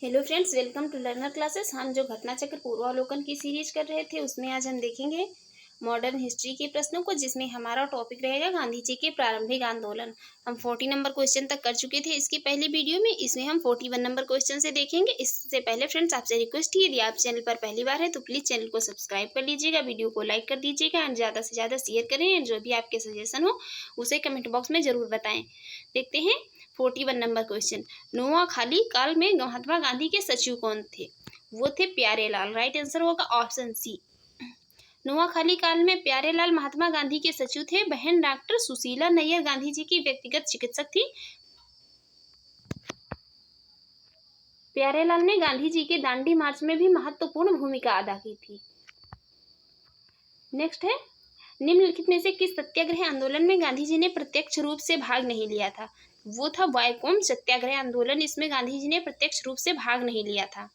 Hello friends, welcome to learner classes. हम जो घटना चक्र पूर्वावलोकन की सीरीज कर रहे थे उसमें आज हम देखेंगे मॉडर्न हिस्ट्री के प्रश्नों को, जिसमें हमारा टॉपिक रहेगा गांधी जी के प्रारंभिक आंदोलन। हम 40 नंबर क्वेश्चन तक कर चुके थे इसकी पहली वीडियो में। इसमें हम 41 नंबर क्वेश्चन से देखेंगे। इससे पहले फ्रेंड्स आपसे रिक्वेस्ट है, यदि आप चैनल पर पहली बार है तो प्लीज़ चैनल को सब्सक्राइब कर लीजिएगा, वीडियो को लाइक कर दीजिएगा एंड ज़्यादा से ज़्यादा शेयर करें एंड जो भी आपके सजेशन हो उसे कमेंट बॉक्स में ज़रूर बताएं। देखते हैं 41 नंबर क्वेश्चन। नोआखाली काल में महात्मा गांधी के सचिव कौन थे? वो थे प्यारेलाल। राइट आंसर होगा ऑप्शन सी। नोआखाली काल में प्यारेलाल महात्मा गांधी के सचिव थे। बहन डॉक्टर सुशीला नैयर गांधी जी की व्यक्तिगत चिकित्सक थी। प्यारेलाल ने गांधी जी के दांडी मार्च में भी महत्वपूर्ण भूमिका अदा की थी। नेक्स्ट है, निम्नलिखित में से किस सत्याग्रह आंदोलन में गांधी जी ने प्रत्यक्ष रूप से भाग नहीं लिया था? वो था वायकोम सत्याग्रह आंदोलन। इसमें गांधी जी ने प्रत्यक्ष रूप से भाग नहीं लिया था।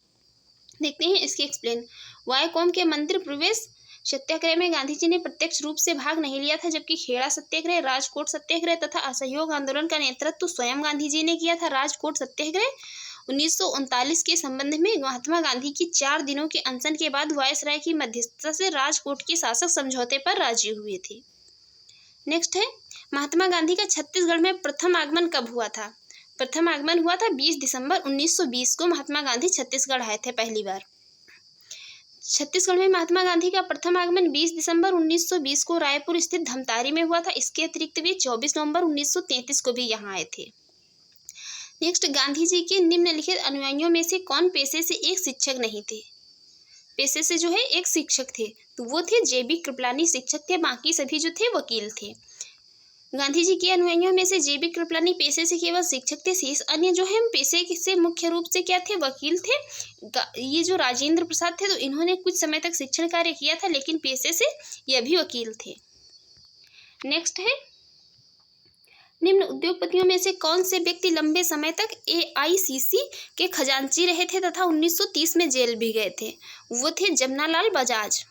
देखते हैं इसकी एक्सप्लेन। वायकोम के मंदिर प्रवेश सत्याग्रह में गांधी जी ने प्रत्यक्ष रूप से भाग नहीं लिया था, जबकि खेड़ा सत्याग्रह, राजकोट सत्याग्रह तथा असहयोग आंदोलन का नेतृत्व स्वयं गांधी जी ने किया था। राजकोट सत्याग्रह 1939 के संबंध में महात्मा गांधी की 4 दिनों के अनशन के बाद वायसराय की मध्यस्थता से राजकोट के शासक समझौते पर राजी हुए थे। नेक्स्ट है, महात्मा गांधी का छत्तीसगढ़ में प्रथम आगमन कब हुआ था? प्रथम आगमन हुआ था 20 दिसंबर 1920 को। महात्मा गांधी छत्तीसगढ़ आए थे पहली बार। छत्तीसगढ़ में महात्मा गांधी का प्रथम आगमन 20 दिसंबर 1920 को रायपुर स्थित धमतारी में हुआ था। इसके अतिरिक्त भी 24 नवंबर 1933 को भी यहाँ आए थे। नेक्स्ट, गांधी जी के निम्नलिखित अनुयायियों में से कौन पेशे से एक शिक्षक नहीं थे? पेशे से जो है एक शिक्षक थे, तो वो थे जेबी कृपलानी शिक्षक थे, बाकी सभी जो थे वकील थे। गांधी जी के अनुयायियों में से जेबी कृपलानी पेशे से केवल शिक्षक थे, शेष अन्य जो है पेशे से मुख्य रूप से क्या थे? वकील थे। ये जो राजेंद्र प्रसाद थे तो इन्होंने कुछ समय तक शिक्षण कार्य किया था, लेकिन पेशे से ये भी वकील थे। नेक्स्ट है, निम्न उद्योगपतियों में से कौन से व्यक्ति लंबे समय तक एआईसीसी के खजांची रहे थे तथा 1930 में जेल भी गए थे? वो थे जमनालाल बजाज।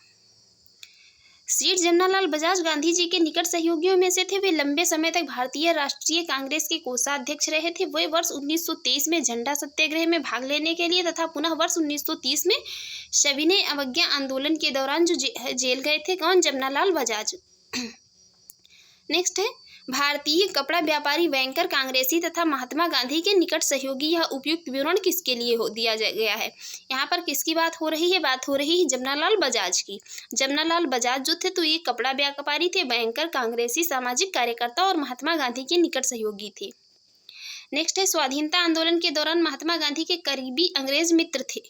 सेठ जमनालाल बजाज गांधी जी के निकट सहयोगियों में से थे। वे लंबे समय तक भारतीय राष्ट्रीय कांग्रेस के कोषाध्यक्ष रहे थे। वे वर्ष 1923 में झंडा सत्याग्रह में भाग लेने के लिए तथा पुनः वर्ष 1930 में सविनय अवज्ञा आंदोलन के दौरान जो जेल गए थे। कौन? जमनालाल बजाज। नेक्स्ट है, भारतीय कपड़ा व्यापारी बैंकर कांग्रेसी तथा महात्मा गांधी के निकट सहयोगी। यह उपयुक्त विवरण किसके लिए दिया गया है? यहाँ पर किसकी बात हो रही है? बात हो रही है जमनालाल बजाज की। जमनालाल बजाज जो थे तो ये कपड़ा व्यापारी थे, बैंकर, कांग्रेसी, सामाजिक कार्यकर्ता और महात्मा गांधी के निकट सहयोगी थे। नेक्स्ट है, स्वाधीनता आंदोलन के दौरान महात्मा गांधी के करीबी अंग्रेज मित्र थे,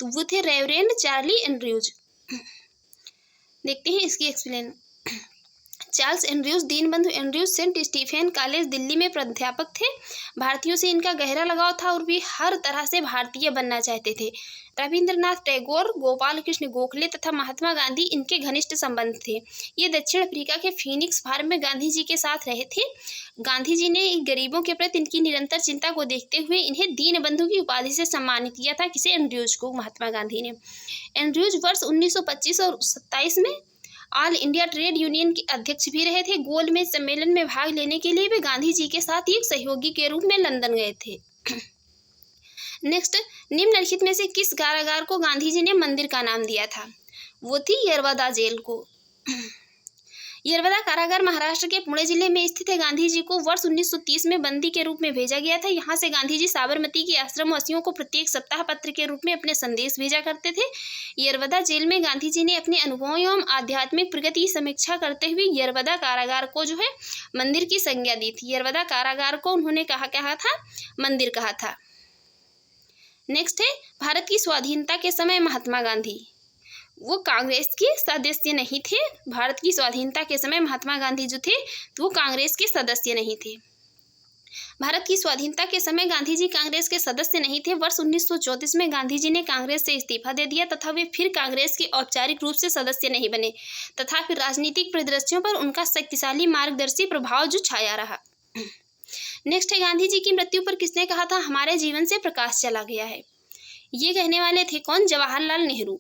तो वो थे रेवरेंड चार्ली एंड्रयूज। देखते हैं इसकी explain. Charles Andrews Deenbandhu Andrews Saint Stephen college Delhi में प्राध्यापक थे। भारतीयों से इनका गहरा लगाव था और वे हर तरह से भारतीय बनना चाहते थे। रविंद्रनाथ टैगोर, गोपाल कृष्ण गोखले तथा महात्मा गांधी इनके घनिष्ठ संबंध थे। ये दक्षिण अफ्रीका के फीनिक्स फार्म में गांधी जी के साथ रहे थे। गांधी जी ने गरीबों के प्रति इनकी निरंतर चिंता को देखते हुए इन्हें दीनबंधु की उपाधि से सम्मानित किया था। किसे? एंड्रयूज को, महात्मा गांधी ने। एंड्रयूज वर्ष 1925 और 27 में ऑल इंडिया ट्रेड यूनियन के अध्यक्ष भी रहे थे। गोलमेज सम्मेलन में भाग लेने के लिए वे गांधी जी के साथ एक सहयोगी के रूप में लंदन गए थे। नेक्स्ट, निम्नलिखित में से किस कारागार को गांधी जी ने मंदिर का नाम दिया था? वो थी यरवदा जेल को। यरवदा कारागार महाराष्ट्र के पुणे जिले में स्थित है। गांधी जी को वर्ष 1930 में बंदी के रूप में भेजा गया था। यहाँ से गांधी जी साबरमती के आश्रमवासियों को प्रत्येक सप्ताह पत्र के रूप में अपने संदेश भेजा करते थे। यरवदा जेल में गांधी जी ने अपने अनुभवों एवं आध्यात्मिक प्रगति की समीक्षा करते हुए यरवदा कारागार को जो है मंदिर की संज्ञा दी थी। यरवदा कारागार को उन्होंने कहा था? मंदिर कहा था। नेक्स्ट है, भारत की स्वाधीनता के समय महात्मा गांधी वो कांग्रेस के सदस्य नहीं थे। भारत की स्वाधीनता के समय महात्मा गांधी जो थे तो वो कांग्रेस के सदस्य नहीं थे। भारत की स्वाधीनता के समय गांधी जी कांग्रेस के सदस्य नहीं थे। वर्ष 1934 में गांधी जी ने कांग्रेस से इस्तीफा दे दिया तथा वे फिर कांग्रेस के औपचारिक रूप से सदस्य नहीं बने तथा फिर राजनीतिक परिदृश्यों पर उनका शक्तिशाली मार्गदर्शी प्रभाव जो छाया रहा। नेक्स्ट है, गांधी जी की मृत्यु पर किसने कहा था हमारे जीवन से प्रकाश चला गया है? ये कहने वाले थे कौन? जवाहरलाल नेहरू।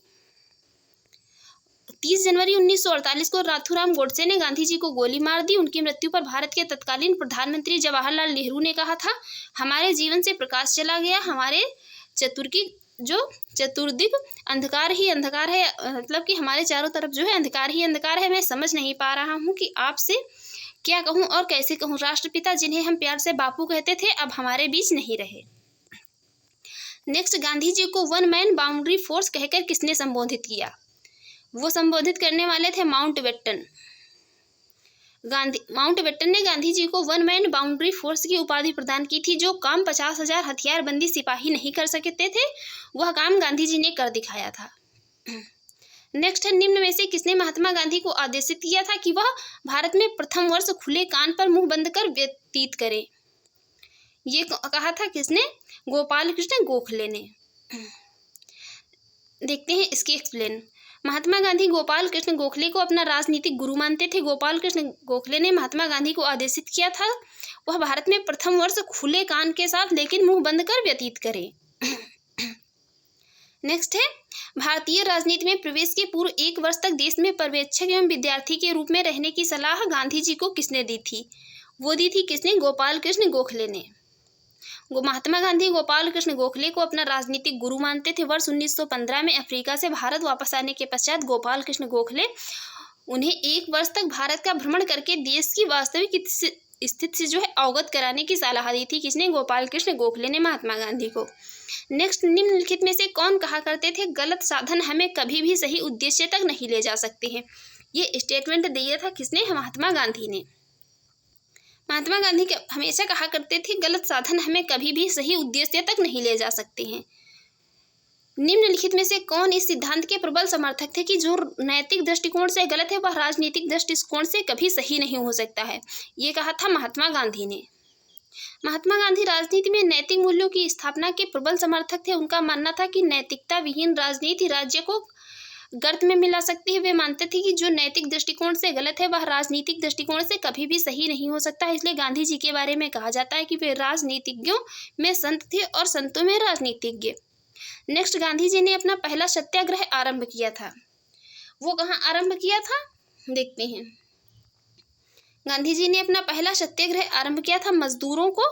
30 जनवरी 1948 को नाथूराम गोडसे ने गांधी जी को गोली मार दी। उनकी मृत्यु पर भारत के तत्कालीन प्रधानमंत्री जवाहरलाल नेहरू ने कहा था हमारे जीवन से प्रकाश चला गया, हमारे चतुर्दिक अंधकार ही अंधकार है, मतलब कि हमारे चारों तरफ जो है अंधकार ही अंधकार है। मैं समझ नहीं पा रहा हूँ कि आपसे क्या कहूँ और कैसे कहूँ। राष्ट्रपिता जिन्हें हम प्यार से बापू कहते थे अब हमारे बीच नहीं रहे। नेक्स्ट, गांधी जी को वन मैन बाउंड्री फोर्स कहकर किसने संबोधित किया? वो संबोधित करने वाले थे माउंटबेटन। माउंटबेटन ने गांधी जी को वन मैन बाउंड्री फोर्स की उपाधि प्रदान की थी। जो काम 50,000 हथियारबंदी सिपाही नहीं कर सकते थे वह काम गांधी जी ने कर दिखाया था। नेक्स्ट है, निम्न में से किसने महात्मा गांधी को आदेशित किया था कि वह भारत में प्रथम वर्ष खुले कान पर मुंह बंद कर व्यतीत करें? ये कहा था किसने? गोपाल कृष्ण गोखले ने। देखते हैं इसकी एक्सप्लेन। महात्मा गांधी गोपाल कृष्ण गोखले को अपना राजनीतिक गुरु मानते थे। गोपाल कृष्ण गोखले ने महात्मा गांधी को आदेशित किया था वह भारत में प्रथम वर्ष खुले कान के साथ लेकिन मुंह बंद कर व्यतीत करे। नेक्स्ट है, भारतीय राजनीति में प्रवेश के पूर्व 1 वर्ष तक देश में पर्यवेक्षक एवं विद्यार्थी के रूप में रहने की सलाह गांधी जी को किसने दी थी? वो दी थी किसने? गोपाल कृष्ण गोखले ने। महात्मा गांधी गोपाल कृष्ण गोखले को अपना राजनीतिक गुरु मानते थे। वर्ष 1915 में अफ्रीका से भारत वापस आने के पश्चात गोपाल कृष्ण गोखले उन्हें 1 वर्ष तक भारत का भ्रमण करके देश की वास्तविक स्थिति से जो है अवगत कराने की सलाह दी थी। किसने? गोपाल कृष्ण गोखले ने महात्मा गांधी को। नेक्स्ट, निम्नलिखित में से कौन कहा करते थे गलत साधन हमें कभी भी सही उद्देश्य तक नहीं ले जा सकते हैं? ये स्टेटमेंट दिया था किसने? महात्मा गांधी ने। महात्मा गांधी हमेशा कहा करते थे गलत साधन हमें कभी भी सही उद्देश्य तक नहीं ले जा सकते हैं। निम्नलिखित में से कौन इस सिद्धांत के प्रबल समर्थक थे कि जो नैतिक दृष्टिकोण से गलत है वह राजनीतिक दृष्टिकोण से कभी सही नहीं हो सकता है? ये कहा था महात्मा गांधी ने। महात्मा गांधी राजनीति में नैतिक मूल्यों की स्थापना के प्रबल समर्थक थे। उनका मानना था कि नैतिकता विहीन राजनीति राज्य को गर्त में मिला सकती है। वे मानते थे कि जो नैतिक दृष्टिकोण से गलत है वह राजनीतिक दृष्टिकोण से कभी भी सही नहीं हो सकता। इसलिए गांधी जी के बारे में कहा जाता है कि वे राजनीतिज्ञों में संत थे और संतों में राजनीतिज्ञ। नेक्स्ट, गांधी जी ने अपना पहला सत्याग्रह आरंभ किया था। वो कहाँ आरंभ किया था? देखते हैं। गांधी जी ने अपना पहला सत्याग्रह आरंभ किया था मजदूरों को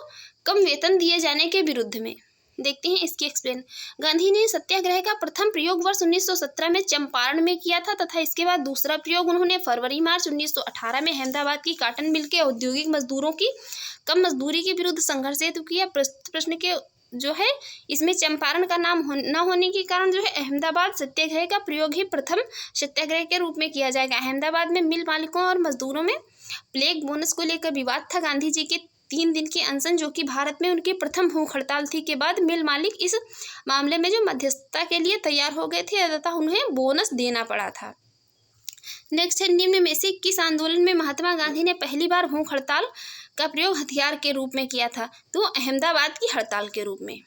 कम वेतन दिए जाने के विरुद्ध में। देखते हैं इसकी एक्सप्लेन। गांधी ने सत्याग्रह का प्रथम प्रयोग वर्ष 1917 में चंपारण में किया था तथा इसके बाद दूसरा प्रयोग उन्होंने फरवरी-मार्च 1918 में अहमदाबाद की काटन मिल के औद्योगिक मजदूरों की कम मजदूरी के विरुद्ध संघर्ष हेतु किया। प्रश्न के जो है इसमें चंपारण का नाम न होने के कारण जो है अहमदाबाद सत्याग्रह का प्रयोग ही प्रथम सत्याग्रह के रूप में किया जाएगा। अहमदाबाद में मिल मालिकों और मजदूरों में प्लेग बोनस को लेकर विवाद था। गांधी जी के 3 दिन के अनशन जो कि भारत में उनकी प्रथम भूख हड़ताल थी के बाद मिल मालिक इस मामले में जो मध्यस्थता के लिए तैयार हो गए थे तथा उन्हें बोनस देना पड़ा था। नेक्स्ट है, निम्न में से किस आंदोलन में महात्मा गांधी ने पहली बार भूख हड़ताल का प्रयोग हथियार के रूप में किया था? तो अहमदाबाद की हड़ताल के रूप में।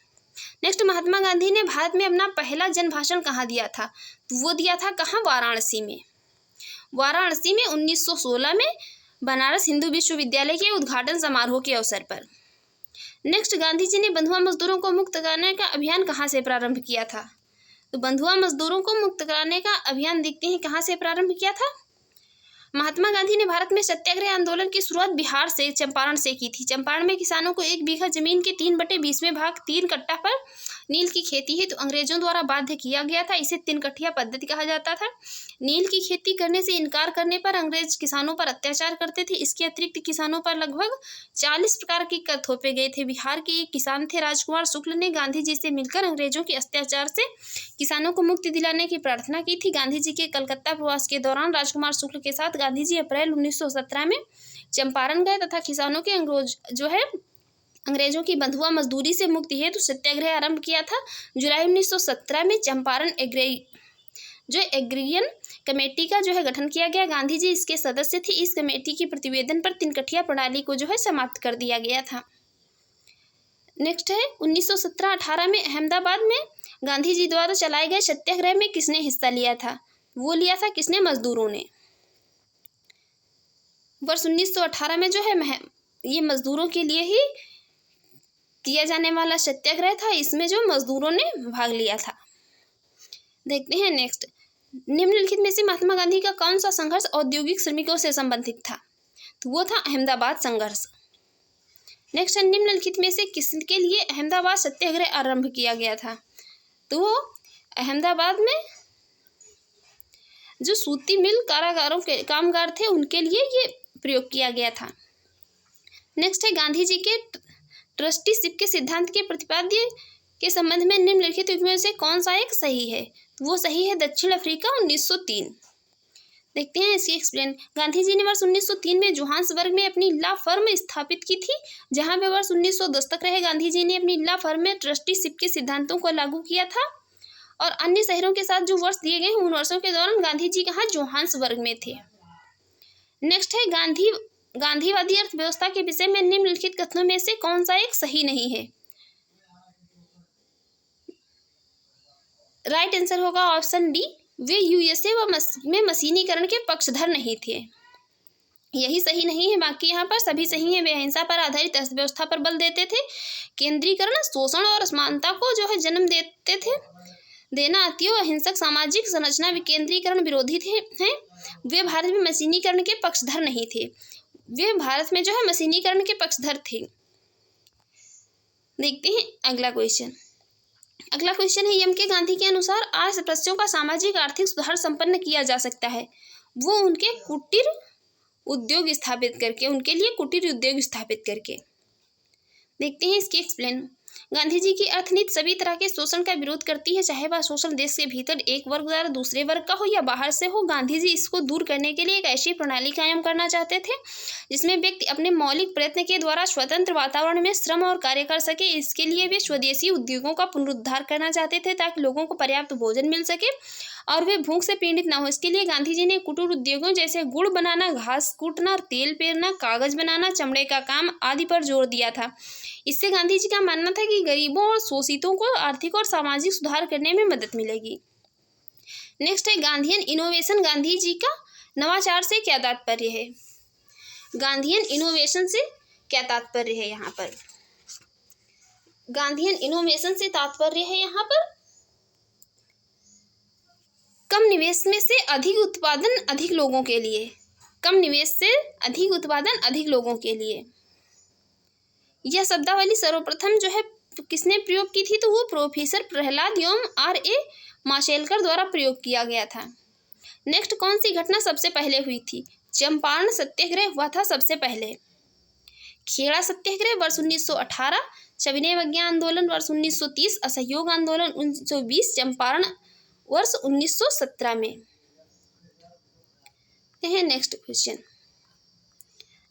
नेक्स्ट, महात्मा गांधी ने भारत में अपना पहला जन भाषण कहाँ दिया था? तो वो दिया था कहाँ? वाराणसी में। वाराणसी में 1916 में बनारस हिंदू विश्वविद्यालय के उद्घाटन समारोह के अवसर पर। नेक्स्ट, गांधी जी ने बंधुआ मजदूरों को मुक्त कराने का अभियान कहाँ से प्रारंभ किया था? तो बंधुआ मजदूरों को मुक्त कराने का अभियान देखते हैं कहाँ से प्रारंभ किया था। महात्मा गांधी ने भारत में सत्याग्रह आंदोलन की शुरुआत बिहार से चंपारण से की थी। चंपारण में किसानों को 1 बीघा जमीन के 3/20 भाग 3 कट्टा पर नील की खेती है तो अंग्रेजों द्वारा बाध्य किया गया था। इसे 3 कट्ठिया पद्धति कहा जाता था। नील की खेती करने से इनकार करने पर अंग्रेज किसानों पर अत्याचार करते थे। इसके अतिरिक्त किसानों पर लगभग 40 प्रकार के कर थोपे गए थे। बिहार के एक किसान थे राजकुमार शुक्ल ने गांधी जी से मिलकर अंग्रेजों के अत्याचार से किसानों को मुक्ति दिलाने की प्रार्थना की थी। गांधी जी के कलकत्ता प्रवास के दौरान राजकुमार शुक्ल के साथ गांधी जी अप्रैल 1917 में चंपारण गए तथा किसानों के अंग्रेजों की बंधुआ मजदूरी से मुक्ति हेतु तो सत्याग्रह आरंभ किया था। जुलाई 1917 में चंपारण एग्रीरियन कमेटी का जो है गठन किया गया। गांधी जी इसके सदस्य थे। इस कमेटी की प्रतिवेदन पर 3 कट्ठिया प्रणाली को जो है समाप्त कर दिया गया था। नेक्स्ट है 1917-18 में अहमदाबाद में गांधी जी द्वारा चलाए गए सत्याग्रह में किसने हिस्सा लिया था? वो लिया था किसने? मजदूरों ने। वर्ष 1918 में जो है ये मजदूरों के लिए ही किया जाने वाला सत्याग्रह था। इसमें जो मजदूरों ने भाग लिया था। देखते हैं नेक्स्ट, निम्नलिखित में से महात्मा गांधी का कौन सा संघर्ष औद्योगिक श्रमिकों से संबंधित था? तो वो था अहमदाबाद संघर्ष। नेक्स्ट है, निम्नलिखित में से किसके लिए अहमदाबाद सत्याग्रह आरंभ किया गया था? तो अहमदाबाद में जो सूती मिल कारागारों के कामगार थे उनके लिए ये प्रयोग किया गया था। नेक्स्ट है गांधी जी के ट्रस्टीशिप के सिद्धांत के प्रतिपाद्य के संबंध में निम्नलिखित में से कौन सा एक सही है? वो सही है दक्षिण अफ्रीका 1903। देखते हैं इसकी एक्सप्लेन। गांधी जी ने वर्ष 1903 में जोहान्सबर्ग में अपनी लॉ फर्म स्थापित की थी, जहां पे वर्ष 1910 तक रहे। गांधी जी ने अपनी लॉ फर्म में ट्रस्टीशिप के सिद्धांतों को लागू किया था और अन्य शहरों के साथ जो वर्ष दिए गए उन वर्षों के दौरान गांधी जी कहाँ जोहान्सबर्ग में थे। नेक्स्ट है गांधीवादी अर्थव्यवस्था के विषय में निम्नलिखित कथनों में से कौन सा एक सही नहीं है? राइट आंसर होगा ऑप्शन डी, वे यूएसए में मशीनीकरण के पक्षधर नहीं थे। यही सही नहीं है, बाकी यहाँ पर सभी सही है। वे अहिंसा पर आधारित अर्थव्यवस्था पर बल देते थे, केंद्रीकरण, शोषण और असमानता को जो है जन्म देते थे, देना अतियो अहिंसक सामाजिक संरचना विकेंद्रीकरण विरोधी हैं। वे भारत में मशीनीकरण के पक्षधर नहीं थे, वे भारत में जो है मशीनीकरण के पक्षधर थे। देखते हैं अगला क्वेश्चन। अगला क्वेश्चन है एम के गांधी के अनुसार आज सदस्यों का सामाजिक आर्थिक सुधार संपन्न किया जा सकता है, वो उनके कुटीर उद्योग स्थापित करके, उनके लिए कुटीर उद्योग स्थापित करके। देखते हैं इसकी एक्सप्लेन। गांधी जी की अर्थनीति सभी तरह के शोषण का विरोध करती है, चाहे वह शोषण देश के भीतर एक वर्ग द्वारा दूसरे वर्ग का हो या बाहर से हो। गांधी जी इसको दूर करने के लिए एक ऐसी प्रणाली कायम करना चाहते थे जिसमें व्यक्ति अपने मौलिक प्रयत्न के द्वारा स्वतंत्र वातावरण में श्रम और कार्य कर सके। इसके लिए वे स्वदेशी उद्योगों का पुनरुद्धार करना चाहते थे ताकि लोगों को पर्याप्त भोजन मिल सके और वे भूख से पीड़ित ना हो। इसके लिए गांधी जी ने कुटीर उद्योगों जैसे गुड़ बनाना, घास कूटना, तेल पेरना, कागज बनाना, चमड़े का काम आदि पर जोर दिया था। इससे गांधी जी का मानना था कि गरीबों और शोषितों को आर्थिक और सामाजिक सुधार करने में मदद मिलेगी। नेक्स्ट है गांधीयन इनोवेशन। गांधी जी का नवाचार से क्या तात्पर्य है? गांधीयन इनोवेशन से क्या तात्पर्य है? यहाँ पर गांधीयन इनोवेशन से तात्पर्य है यहाँ पर कम निवेश में से अधिक उत्पादन अधिक लोगों के लिए। कम निवेश से अधिक उत्पादन अधिक लोगों के लिए। यह शब्दावली सर्वप्रथम जो है किसने प्रयोग की थी? तो वो प्रोफेसर प्रहलाद एवं R.A. माशेलकर द्वारा प्रयोग किया गया था। नेक्स्ट कौन सी घटना सबसे पहले हुई थी? चंपारण सत्याग्रह हुआ था सबसे पहले। खेड़ा सत्याग्रह वर्ष 1918, सविनय अवज्ञा आंदोलन वर्ष 1930, असहयोग आंदोलन 1920, चंपारण वर्ष 1917 में। Next question.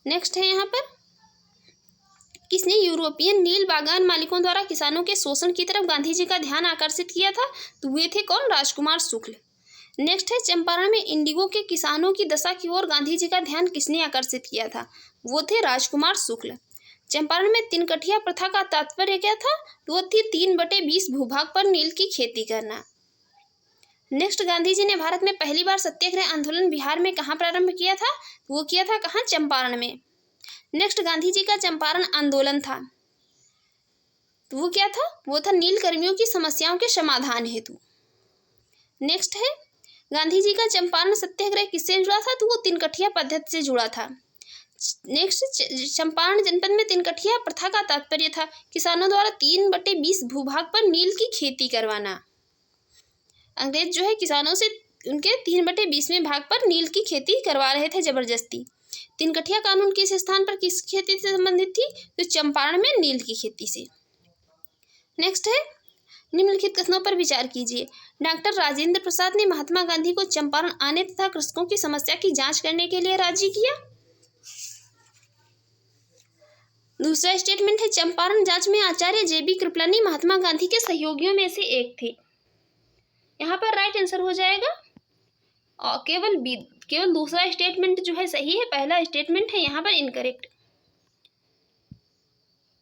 नेक्स्ट है यहाँ पर किसने यूरोपियन नील बागान मालिकों द्वारा किसानों के शोषण की तरफ गांधी जी का ध्यान आकर्षित किया था? तो वे थे कौन? राजकुमार शुक्ल। नेक्स्ट है चंपारण में इंडिगो के किसानों की दशा की ओर गांधी जी का ध्यान किसने आकर्षित किया था? वो थे राजकुमार शुक्ल। चंपारण में तिनकठिया प्रथा का तात्पर्य क्या था? वो थी 3/20 भूभाग पर नील की खेती करना। नेक्स्ट गांधी जी ने भारत में पहली बार सत्याग्रह आंदोलन बिहार में कहाँ प्रारंभ किया था? वो किया था कहाँ? चंपारण में। नेक्स्ट गांधी जी का चंपारण आंदोलन था तो वो क्या था? वो था नील कर्मियों की समस्याओं के समाधान हेतु। नेक्स्ट है गांधी जी का चंपारण सत्याग्रह किससे जुड़ा था? तो वो तिनकठिया पद्धति से जुड़ा था। नेक्स्ट चंपारण जनपद में तिनकठिया प्रथा का तात्पर्य था किसानों द्वारा 3/20 भूभाग पर नील की खेती करवाना। अंग्रेज जो है किसानों से उनके 3/20वें भाग पर नील की खेती करवा रहे थे जबरदस्ती। तिनकठिया कानून किस स्थान पर किस खेती से संबंधित थी? तो चंपारण में नील की खेती से। नेक्स्ट है निम्नलिखित कथनों पर विचार कीजिए। डॉक्टर राजेंद्र प्रसाद ने महात्मा गांधी को चंपारण आने तथा कृषकों की समस्या की जांच करने के लिए राजी किया। दूसरा स्टेटमेंट है चंपारण जांच में आचार्य JB कृपलानी महात्मा गांधी के सहयोगियों में से एक थे। यहाँ पर राइट आंसर हो जाएगा और केवल दूसरा स्टेटमेंट जो है सही है, पहला स्टेटमेंट है यहाँ पर इनकरेक्ट।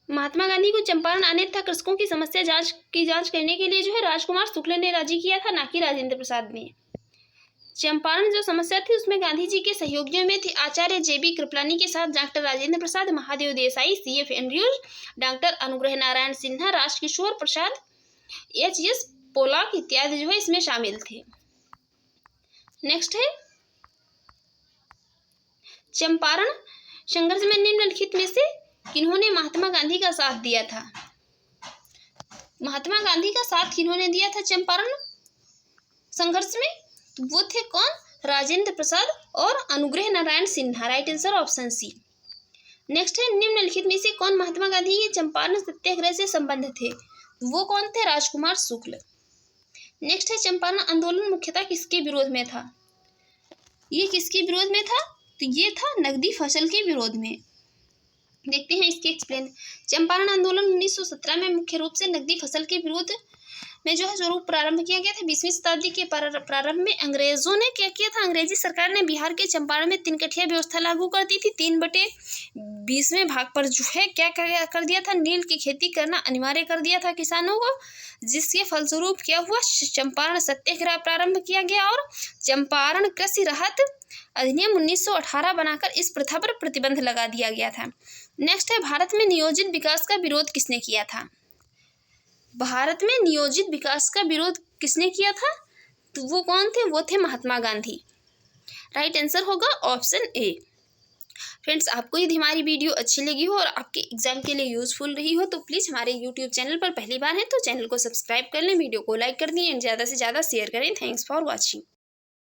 महात्मा गांधी को चंपारण आने तथा कृषकों की समस्या जांच करने के लिए जो है राजकुमार शुक्ल ने राजी किया था, ना कि राजेंद्र प्रसाद ने। चंपारण जो समस्या थी उसमें गांधी जी के सहयोगियों में थे आचार्य JB कृपलानी के साथ doctor Rajendra Prasad, Mahadev Desai, CF Andrews, doctor Anugrah Narayan Sinha, Rajkishore प्रसाद, HS पोलाक इत्यादि जो है इसमें शामिल थे। नेक्स्ट है चंपारण संघर्ष में निम्नलिखित में से किन्होंने महात्मा गांधी का साथ दिया था? महात्मा गांधी का साथ किन्होंने दिया था चंपारण संघर्ष में? तो वो थे कौन? राजेंद्र प्रसाद और Anugrah Narayan Sinha. Right answer option C. Next है, निम्नलिखित में से कौन महात्मा गांधी के चंपारण सत्याग्रह से संबंधित थे? वो कौन थे? राजकुमार शुक्ल। नेक्स्ट है, चंपारण आंदोलन मुख्यतः किसके विरोध में था? ये किसके विरोध में था? तो ये था नकदी फसल के विरोध में। देखते हैं इसके एक्सप्लेन। चंपारण आंदोलन 1917 में मुख्य रूप से नकदी फसल के विरोध में जो है जरूर प्रारंभ किया गया था। 20वीं शताब्दी के प्रारंभ में अंग्रेजों ने क्या किया था? अंग्रेजी सरकार ने बिहार के चंपारण में 3 कठिया व्यवस्था लागू कर दी थी। 3/20 भाग पर जो है क्या कर दिया था? नील की खेती करना अनिवार्य कर दिया था किसानों को, जिसके फलस्वरूप क्या हुआ? चंपारण सत्याग्रह प्रारंभ किया गया और चंपारण कृषि राहत अधिनियम 1918 बनाकर इस प्रथा पर प्रतिबंध लगा दिया गया था। नेक्स्ट है, भारत में नियोजित विकास का विरोध किसने किया था? भारत में नियोजित विकास का विरोध किसने किया था? तो वो कौन थे? वो थे महात्मा गांधी। राइट आंसर होगा ऑप्शन ए। फ्रेंड्स, आपको यदि हमारी वीडियो अच्छी लगी हो और आपके एग्जाम के लिए यूजफुल रही हो तो प्लीज़ हमारे यूट्यूब चैनल पर पहली बार है तो चैनल को सब्सक्राइब कर लें, वीडियो को लाइक कर दें एंड ज़्यादा से ज़्यादा शेयर करें। Thanks for watching.